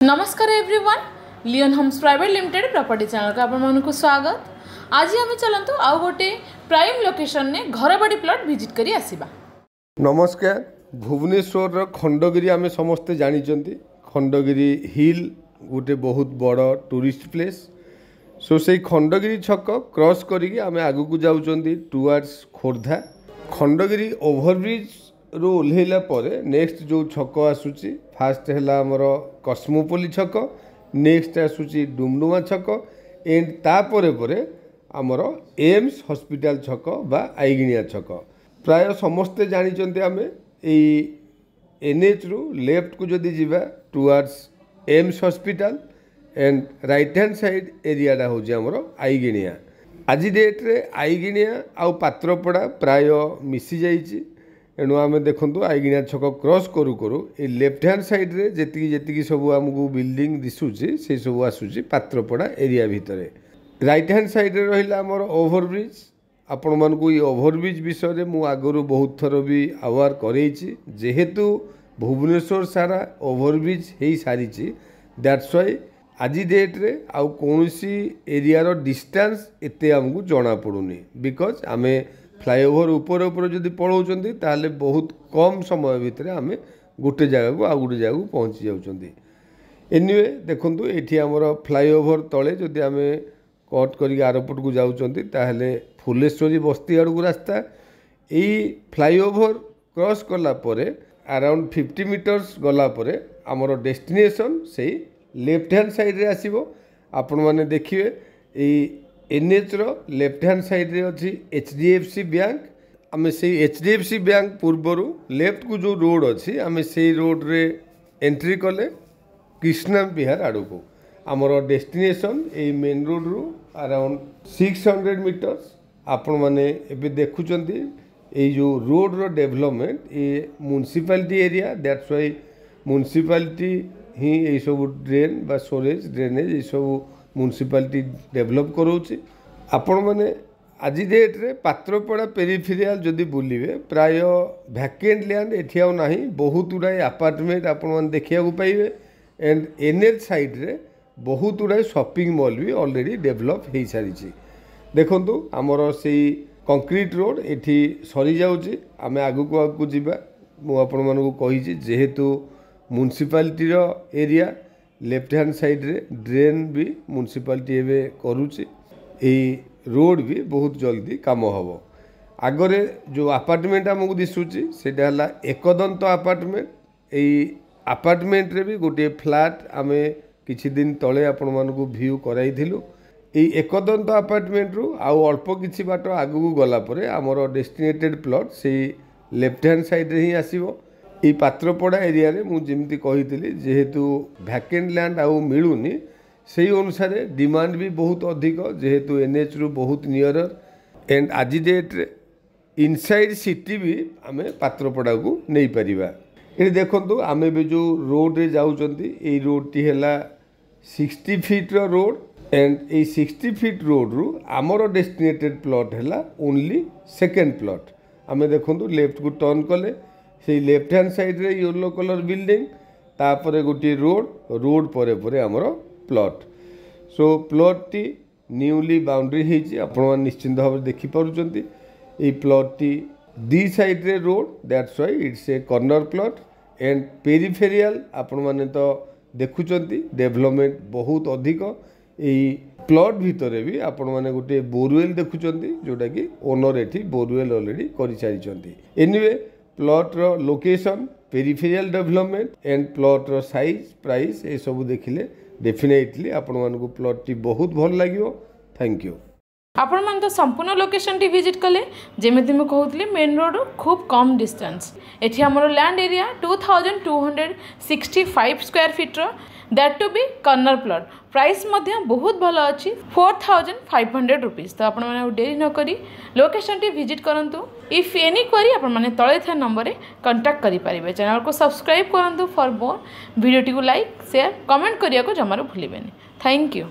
नमस्कार everyone, Leon Homes private limited property channel का आपको स्वागत। आज आम चलतु आउ गोटे प्राइम लोकेशन ने घर बाड़ी प्लॉट विजिट करी आसीबा। नमस्कार। भुवनेश्वर खंडगिरी आम समस्ते जानी खंडगिरी हिल गोटे बहुत बड़ टूरिस्ट प्लेस। सो से खंडगिरी छक क्रॉस करी आम आगु को जाऊँगी टुवर्ड्स खोर्धा। खंडगिरी ओभरब्रिज रू ओह्लैला नेक्स्ट जो छक आसूची फास्ट है आमर कस्मोपोली छक, नेक्स्ट आसूची डुमडुमा छक एंड तापरे परे आमर एम्स हॉस्पिटल छक बा आईगिणिया छक। प्राय समस्ते जानी आम एनएच रु लेफ्ट को जदि जीवा towards AIIMS hospital and right hand side एरियाटा हूँ आमर आईगिणिया। आज डेट रे आईगिणिया आउ पात्रपड़ा प्राय मिसी जाइए। एणु आम देखूँ आईगिणिया छक क्रॉस करू करू ए लेफ्ट हैंड साइड रे जेती सब आमको बिल्डिंग दिशुची से सब आसूची पात्रपड़ा एरिया भितर। राइट हैंड साइड रे रहिला आमर ओभरब्रिज। आपण मानकु ये ओभरब्रिज विषय में मु आगरू बहुत थर भी अवेयर करैछि, जेहेतु भुवनेश्वर सारा ओभरब्रिज हो सारी। दैट्स वाई आज डेट रे आउ कोनोसी एरिया रो डिस्टेंस एते हमकु जाना पड़ुनी, बिकॉज आमे फ्लाईओवर ऊपर ऊपर जदि पलाउछंती ताले बहुत कम समय भितर आम गोटे जगह को आउ गोटे जगह को पहुँची जाउछंती। एनीवे देखंतु एठी हमर फ्लाईओवर तले जदि आम कट करिक आरपट को जाउछंती ताले फुलेश्वरी बस्ती आड़ को रास्ता। यही फ्लाईओवर क्रॉस कला परे अराउंड 50 मीटर्स गला परे हमर डेस्टिनेशन से लेफ्ट हैंड साइड रे आसीबो। आपण माने देखिए एनएच रो लेफ्ट हैंड साइड रे अच्छी HDFC बैंक। आम से HDFC बैंक पूर्वर लेफ्ट को जो रोड अच्छी आम से रोड रे एंट्री कले कृष्णा विहार आड़ को आमर डेस्टिनेशन ए मेन रोड रु अराउंड 600 मीटर्स। आपण माने एबे देखुचंती ए जो रोड रो डेवलपमेंट ये municipality area. That's why municipality ही ये सब ड्रेन बा सोरेज ड्रेनेज ये सब म्युनिसिपालिटी डेवलप करोछि। आपण माने आज डेट रे पात्रपड़ा पेरिफेरियल जदि बुलिबे प्राय वैकेंट लैंड एठी आउ नाही, बहुत गुड़ाए अपार्टमेंट आपण माने देखिया को पाइबे। एंड एनएच साइड रे बहुत गुड़ाए शॉपिंग मॉल भी ऑलरेडी डेवलप हो सारी। देखंतु आमर से कंक्रीट रोड एठी सरी जाउछि। आमे आगु को जीवा मु आपण मानकु कहिछि, जेहेतु म्युनिसिपालिटी रो एरिया लेफ्ट हैंड साइड रे ड्रेन भी म्युनिसिपालिटी एवं करुच्ची। रोड भी बहुत जल्दी काम हम। आगरे जो अपार्टमेंट आमको दिशुची सेटा हला एकदंत अपार्टमेंट। यही अपार्टमेंट रे भी गोटे फ्लैट आमे किछि दिन तले आपण मानकु व्यू कराइथिलु। यही एकदंत अपार्टमेंट रु आउ अल्प किछि बाट आगु गला परे हमर डेस्टिनेटेड प्लॉट से लेफ्ट हैंड साइड रे ही आसीबो। ये पात्रपड़ा एरिया रे मु जेमती कही जेहेतु वैकेंट लैंड आउ मिलूनी से अनुसार डिमांड भी बहुत अधिक, जेहेतु एनएच रु बहुत नियर एंड आज डेट रे इनसाइड सिटी भी आम पात्रपड़ा को नहीं पारिबा। ये देखंतु आम भी जो रोड रे जाउचंती ए रोड टी हैला 60 फीट रो रोड एंड ए 60 फीट रोड रु आमर डेस्टिनेटेड प्लॉट हैला ओनली सेकेंड प्लॉट। आम देखंतु लेफ्ट को टर्न कले से लेफ्ट हैंड साइड रे येलो कलर बिल्डिंग तापरे गोटे रोड परे परे आमर प्लॉट। सो प्लॉट टी न्यूली बाउंड्री होती आपण निश्चिंत भाव देखि पारुचंती। ए प्लॉट टी दी साइड रे road, that's why it's a corner plot and peripheral आपण माने तो देखुचंती डेवलपमेंट बहुत अधिक। यही प्लॉट भितर भी आपण माने गोटे बोरवेल देखुचंती जोटा कि ओनर एठी बोरवेल ऑलरेडी करि सारिचंती। एनीवे प्लॉट रो location peripheral development and plot रो साइज प्राइस ये सब देखिले डेफिनेटली आपण मानकु प्लॉट टी बहुत भल लागियो। Thank you. आपण मान तो संपूर्ण लोकेशन टी विजिट कले जेमिति मैं कहउतली मेन रोड खूब कम डिस्टेंस। एठी हमर लैंड एरिया 2265 स्क्वायर फीट रो, that to be corner plot. Price मध्य बहुत भल अच्छी 4500 रुपीज। तो आपण माने डेरी न करी लोकेशन टी विजिट करंतु। इफ एनी क्वेरी आपण माने तळे था नंबर रे कांटेक्ट करि परिबे। चैनल को सब्सक्राइब करंतु फॉर मोर वीडियो टी को लाइक शेयर कमेंट करिया को जमारो भूलिबेनी। Thank you.